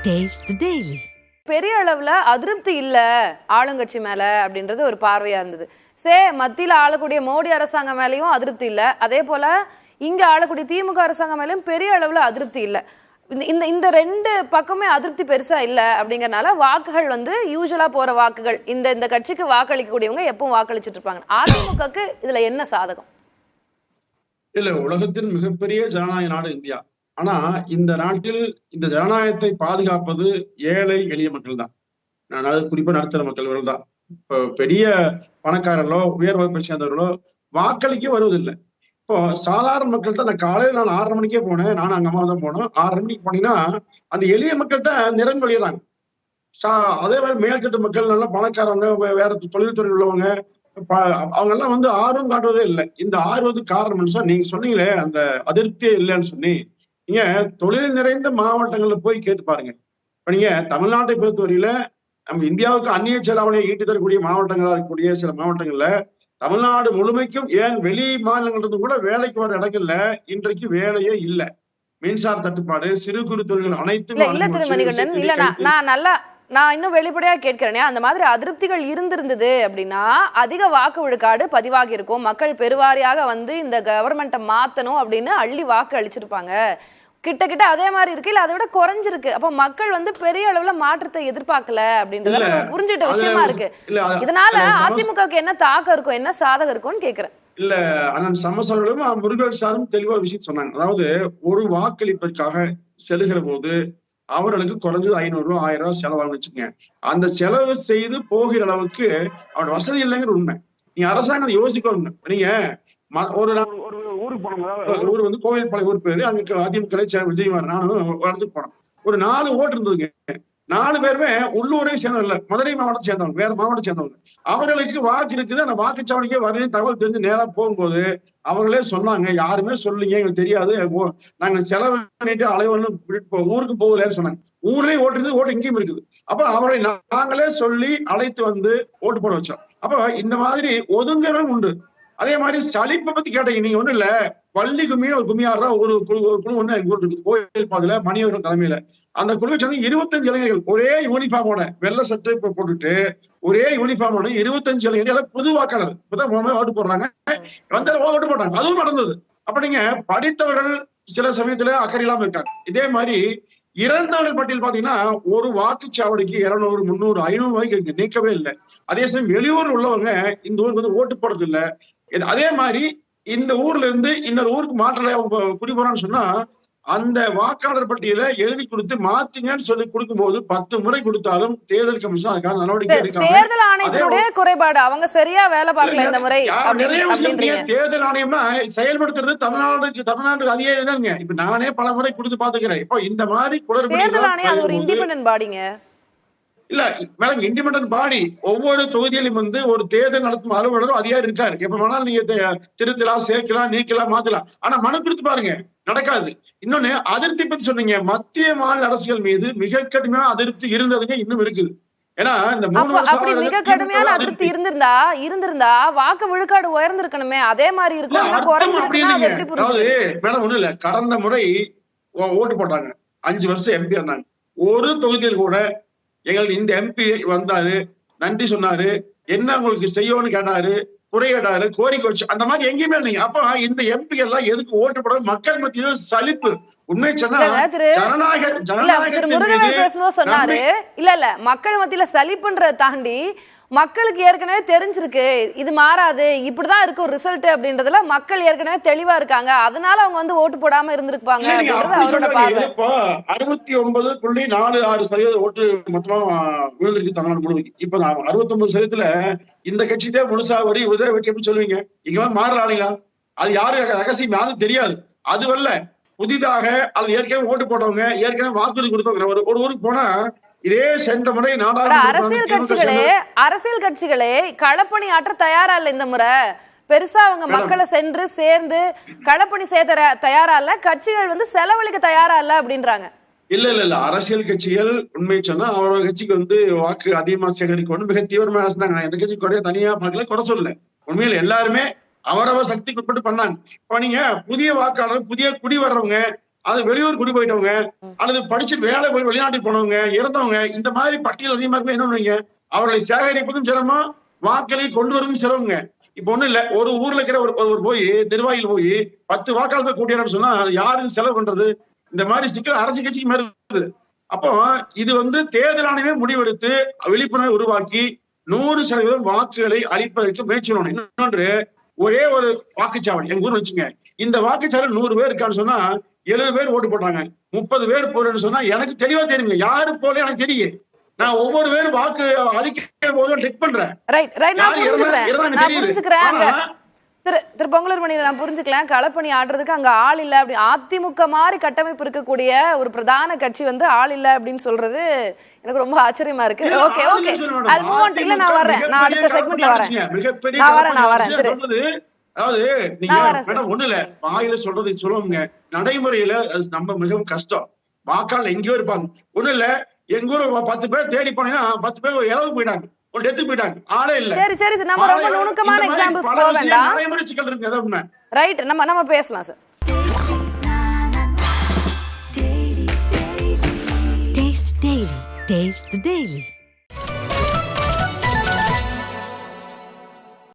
Taste the Daily. பெரிய அளவுல அதிருப்தி இல்ல ஆளுங்கட்சி மேல அப்படின்றது ஒரு பார்வையா இருந்தது. மத்தியில ஆளக்கூடிய மோடி அரசாங்கம் மேலயும் அதிருப்தி இல்ல, அதே போல இங்க ஆளக்கூடிய திமுக அரசாங்கம் மேலயும் பெரிய அளவுல அதிருப்தி இல்ல. இந்த இந்த ரெண்டு பக்கமே அதிருப்தி பெருசா இல்ல அப்படிங்கறனால வாக்குகள் யூசுவலா போற வாக்குகள் இந்த கட்சிக்கு வாக்களிக்கக்கூடியவங்க எப்பவும் வாக்களிச்சுட்டு இருப்பாங்க. அதிமுகக்கு இதுல என்ன சாதகம்? இல்ல, உலகத்தின் மிகப்பெரிய ஜனநாயக நாடு இந்தியா. ஆனா இந்த நாட்டில் இந்த ஜனநாயகத்தை பாதுகாப்பது ஏழை எளிய மக்கள் தான். குறிப்பா நடுத்தர மக்கள் தான். இப்போ பெரிய பணக்காரர்களோ உயர் வகுப்பை சேர்ந்தவர்களோ வாக்களிக்க வருவதில்லை. இப்போ சாதாரண மக்கள் தான். நான் காலையில் 6:30 மணிக்கே போனேன். நானும் அங்க அம்மா தான் போனோம். 6:30 மணிக்கு போனீங்கன்னா அந்த எளிய மக்கள் தான் நிறம் வெளியிடறாங்க. அதே மாதிரி மேல்தட்டு மக்கள், நல்லா பணக்காரவங்க, வேற தொழில்துறை உள்ளவங்க, அவங்க எல்லாம் ஆர்வம் காட்டுவதே இல்லை. இந்த ஆர்வத்துக்கு காரணம் நீங்க சொன்னீங்களே அந்த அதிருப்தியே இல்லைன்னு சொல்லி, நீங்க தொழில் நிறைந்த மாவட்டங்கள்ல போய் கேட்டு பாருங்க. இப்ப நீங்க தமிழ்நாட்டை பொறுத்தவரையில நம்ம இந்தியாவுக்கு அந்நிய செலாவணியை ஈட்டி தரக்கூடிய மாவட்டங்களா இருக்கக்கூடிய சில மாவட்டங்கள்ல தமிழ்நாடு முழுமைக்கும், ஏன் வெளி மாநிலங்கள் கூட வேலைக்கு வர இடங்கள்ல இன்றைக்கு வேலையே இல்லை. மின்சார தட்டுப்பாடு, சிறு குறு தொழில்கள் அனைத்தும் இல்ல திருமணிகண்டன், இல்ல நான் இன்னும் வெளிப்படையா கேட்கிறேனே, அந்த மாதிரி அதிருப்திகள் இருந்திருந்தது அப்படின்னா அதிக வாக்கு விழுக்காடு பதிவாகி இருக்கும். மக்கள் பெருவாரியாக இந்த கவர்மெண்ட்டை மாத்தணும் அப்படின்னு அள்ளி வாக்கு அளிச்சிருப்பாங்க. கிட்ட அதே மாதிரி இருக்கு, இல்ல அதை விட குறைஞ்சிருக்கு. அப்ப மக்கள் பெரிய அளவுல மாற்றத்தை எதிர்பார்க்கல அப்படின்றத புரிஞ்சுட்ட விஷயமா இருக்கு. இதனால அதிமுகவுக்கு என்ன தாக்கம் இருக்கும், என்ன சாதகம் இருக்கும்னு கேக்குறேன். இல்ல, அண்ணன் சமசர்களும் முருகன் சாரும் தெளிவா விஷயம் சொன்னாங்க. அதாவது ஒரு வாக்களிப்பிற்காக செல்லுகிற போது அவர்களுக்கு குறைஞ்சது 500 ரூபாய் 1000 ரூபாய் செலவாகும் வச்சுக்கோங்க. அந்த செலவு செய்து போகிற அளவுக்கு அவரோட வசதி இல்லைங்கிற உண்மை. நீங்க அரசாங்கம் யோசிக்கணும். நீங்க ஒரு ஊருக்கு போனோம். ஊர் கோவில்பாளையம் ஊர் பேரு. அங்க அதிமுக விஜயகுமார் நானும் இடத்துக்கு போனோம். ஒரு 4 ஓட்டு இருந்ததுங்க. 4 பேருமே உள்ளூரை சேர்ந்தவங்க இல்ல, மதுரை மாவட்டத்தை சேர்ந்தவங்க, வேற மாவட்டம் சேர்ந்தவங்க. அவர்களுக்கு வாக்கு இருக்குது. அந்த வாக்குச்சாவடிக்கே வரணும் தகவல் தெரிஞ்சு நேரா போகும்போது அவங்களே சொன்னாங்க, யாருமே சொல்லிங்க, எங்களுக்கு தெரியாது, நாங்க செலவு பண்ணிட்டு அலைவன்னு ஊருக்கு போகலன்னு சொன்னாங்க. ஊர்லயே ஓட்டு இருக்குது, ஓட்டு இங்கேயும் இருக்குது. அப்ப அவரை நாங்களே சொல்லி அழைத்து ஓட்டு போட வச்சோம். அப்ப இந்த மாதிரி ஒதுங்குறதும் உண்டு. அதே மாதிரி சலிப்பை பத்தி கேட்டீங்க. நீங்க ஒண்ணு இல்ல, பள்ளி கும்மின்னு ஒரு கும்மியார் தான் ஒரு குழு ஒண்ணு எங்க ஊர் இருக்குது, கோயில் பாதையில மணியவர்கள் தலைமையில. அந்த குழுவை சேர்ந்து 25 இளைஞர்கள் ஒரே யூனிஃபார்மோட, வெள்ளை சட்டை போட்டுட்டு ஒரே யூனிஃபார்மோட 25 இளைஞர்கள் புது வாக்காளர் இப்பதான் ஓட்டு போடுறாங்க, ஓட்டு போட்டாங்க. அதுவும் நடந்தது. அப்ப நீங்க படித்தவர்கள் சில சமயத்துல அக்கறை இல்லாம இருக்காங்க. இதே மாதிரி இறந்தவர்கள் பட்டியல் பாத்தீங்கன்னா ஒரு வாக்குச்சாவடிக்கு 200, 300, 500 ரூபாய்க்கு நீக்கவே இல்லை. அதே சமயம் வெளியூர் உள்ளவங்க இந்த ஊருக்கு ஓட்டு போடுறது இல்லை. அதே மாதிரி இந்த ஊர்ல இருந்து இன்னொரு ஊருக்கு மாற்ற குடி போறான்னு சொன்னா அந்த வாக்காளர் பட்டியலை எழுதி கொடுத்து மாத்தீங்கன்னு சொல்லி கொடுக்கும் போது 10 முறை கொடுத்தாலும் தேர்தல் கமிஷன் அதுக்கான நடவடிக்கை எடுக்காம, தேர்தல் ஆணையத்துடைய குறைபாடு, அவங்க சரியா வேலை பார்க்கல இந்த முறை. தேர்தல் ஆணையம்னா செயல்படுத்துறது தமிழ்நாட்டுக்கு அதிகாரி தாங்க. இப்ப நானே பல முறை கொடுத்து பாத்துக்கிறேன். இப்போ இந்த மாதிரி தேர்தல் ஆணையம் அது ஒரு இண்டிபெண்டன்ட் பாடிங்க. இல்ல மேடம், இண்டிபெண்டன்ட் பாடி. ஒவ்வொரு தொகுதியிலும் ஒரு தேர்தல் நடத்தும் அலுவலரும் அதிகாரி இருக்காரு. எப்ப வேணாலும் நீங்க திருத்தலாம், சேர்க்கலாம், நீக்கலாம், மாத்தலாம். ஆனா மனு கொடுத்து பாருங்க, நடக்காது. இன்னொன்னு அதிருப்தி பத்தி சொன்னீங்க. மத்திய மாநில அரசுகள் மீது மிக கடுமையான அதிருப்தி இருந்ததுங்க, இன்னும் இருக்குது. ஏன்னா இந்த 3 வருஷம் மிக கடுமையான அதிருப்தி இருந்திருந்தா வாக்கு விழுக்காடு உயர்ந்திருக்கணுமே. அதே மாதிரி இருக்கும். அதாவது மேடம் ஒண்ணு இல்ல, கடந்த முறை ஓட்டு போட்டாங்க, 5 வருஷம் எம்பி இருந்தாங்க. ஒரு தொகுதியில் கூட எங்களுக்கு இந்த எம்பி வந்தாரு, நன்றி சொன்னாரு, என்ன உங்களுக்கு செய்யணும்னு கேட்டாரு, குறையிடாரு, கோரிக்கை வச்சு, அந்த மாதிரி எங்கேயுமே இல்லைங்க. அப்ப இந்த எம்பி எல்லாம் எதுக்கு ஓட்டு போட? மக்கள் மத்தியிலும் சலிப்பு. உண்மை சொன்னா சொன்னாரு. இல்ல மக்கள் மத்தியில சலிப்புன்றத தாண்டி மக்களுக்கு ஏற்கனவே தெரிஞ்சிருக்கு இது மாறாது, இப்படிதான் இருக்கும் ரிசல்ட் அப்படின்றதுல மக்கள் ஏற்கனவே தெளிவா இருக்காங்க. அதனால அவங்க ஓட்டு போடாம இருந்திருப்பாங்க. 69.46% ஓட்டு மொத்தமா விழுந்திருக்கு தமிழ்நாடு முழுவதும். இப்ப 69% இந்த கட்சி தான் முழுசா வரி உதவி வெட்டி எப்படி சொல்லுவீங்க? இங்க மாறலாங்களா? அது யாரு ரகசியம் யாரும் தெரியாது. அதுவல்ல, புதிதாக அது ஏற்கனவே ஓட்டு போட்டவங்க, ஏற்கனவே வாக்குறுதி கொடுத்தவங்க ஒரு ஊருக்கு போனா இதே சென்ற முறை அரசியல் கட்சிகளே களப்பணி ஆற்ற தயாரா இல்ல. இந்த முறை பெருசா அவங்க மக்களை சென்று சேர்ந்து களப்பணி செய்ய தயாரா இல்ல. கட்சிகள் செலவழிக்க தயாரா இல்ல அப்படின்றாங்க. இல்ல அரசியல் கட்சிகள் உண்மை சொன்னா அவரோட கட்சிக்கு வாக்கு அதிகமா சேகரிக்கணும் மிக தீவிரமா இருந்தாங்க. எந்த கட்சி குறைய தனியா பார்க்கல, குறை சொல்லல. உண்மையில எல்லாருமே அவரவர் சக்திக்கு உட்பட்டு பண்ணாங்க. இப்ப நீங்க புதிய வாக்காளர், புதிய குடி வர்றவங்க அது வெளியூர் குடி போயிட்டவங்க அல்லது படிச்சு வேலை போய் வெளிநாட்டுக்கு போனவங்க, இறந்தவங்க, இந்த மாதிரி பட்டியல் அதிகமா இருக்கும். என்ன பண்ணுவீங்க? அவர்களை சேகரிப்பதும் சிரமம், வாக்களை கொண்டு வருவதும் சிரமங்க. இப்ப ஒண்ணும் இல்ல, ஒரு ஊர்ல இருக்கிற ஒரு போய் நிர்வாகிகள் போய் 10 வாக்காளர் போய் கூட்டியாருன்னு சொன்னா அது யாருக்கு செலவு பண்றது? இந்த மாதிரி சிக்கல் அரசு கட்சிக்கு வருது. அப்போ இது தேர்தல் ஆணையமே முடிவெடுத்து விழிப்புணர்வை உருவாக்கி 100% வாக்குகளை அளிப்பதற்கு முயற்சி பண்ணணும். இன்னொன்று, ஒரே ஒரு வாக்குச்சாவடி எங்க ஊர் வச்சுங்க, இந்த வாக்குச்சாவடி 100 பேர் இருக்கான்னு சொன்னா 70 பேர் ஓட்டு போட்டாங்க, 30 பேர் போறேன்னு சொன்னா எனக்கு தெளிவா தெரியுங்க யாரு போல எனக்கு தெரியும். நான் ஒவ்வொரு பேரும் வாக்கு அளிக்கிற போதும் செக் பண்றேன். நான் புரிஞ்சுக்கிறேன். திரு பொங்கலூர் மணி நான் புரிஞ்சுக்கலாம், களப்பணி ஆடுறதுக்கு அங்க ஆள் இல்ல அப்படி. அதிமுக மாதிரி கட்டமைப்பு இருக்கக்கூடிய ஒரு பிரதான கட்சி ஆள் இல்ல அப்படின்னு சொல்றது எனக்கு ரொம்ப ஆச்சரியமா இருக்கு. ஓகே ஓகே, அது மூவ் ஆன். இல்ல நான் வரேன், நான் அடுத்த செக்மெண்ட்ல வரேன். நான் வரேன் அதாவது நீங்க மேடம் ஒண்ணு இல்ல, வாயில சொல்றது சொல்லுவாங்க, நடைமுறையில அது நம்ம மிகவும் கஷ்டம். வாக்காளர் எங்கேயோ இருப்பாங்க. ஒண்ணு இல்ல, எங்க ஊர் 10 பேர் தேடி போனீங்கன்னா 10 பேர் இளவு போயிட்டாங்க, ஒரு டெத்து போயிட்டாங்க, ஆளே இல்ல. சரி சரி, நம்ம ரொம்ப நுணுக்கமான எக்ஸாம்பிள்ஸ் போக வேண்டாம். நடைமுறை சிக்கல் இருக்கு, அதான் உண்மை. ரைட், நம்ம பேசலாம் சார். Taste the Daily.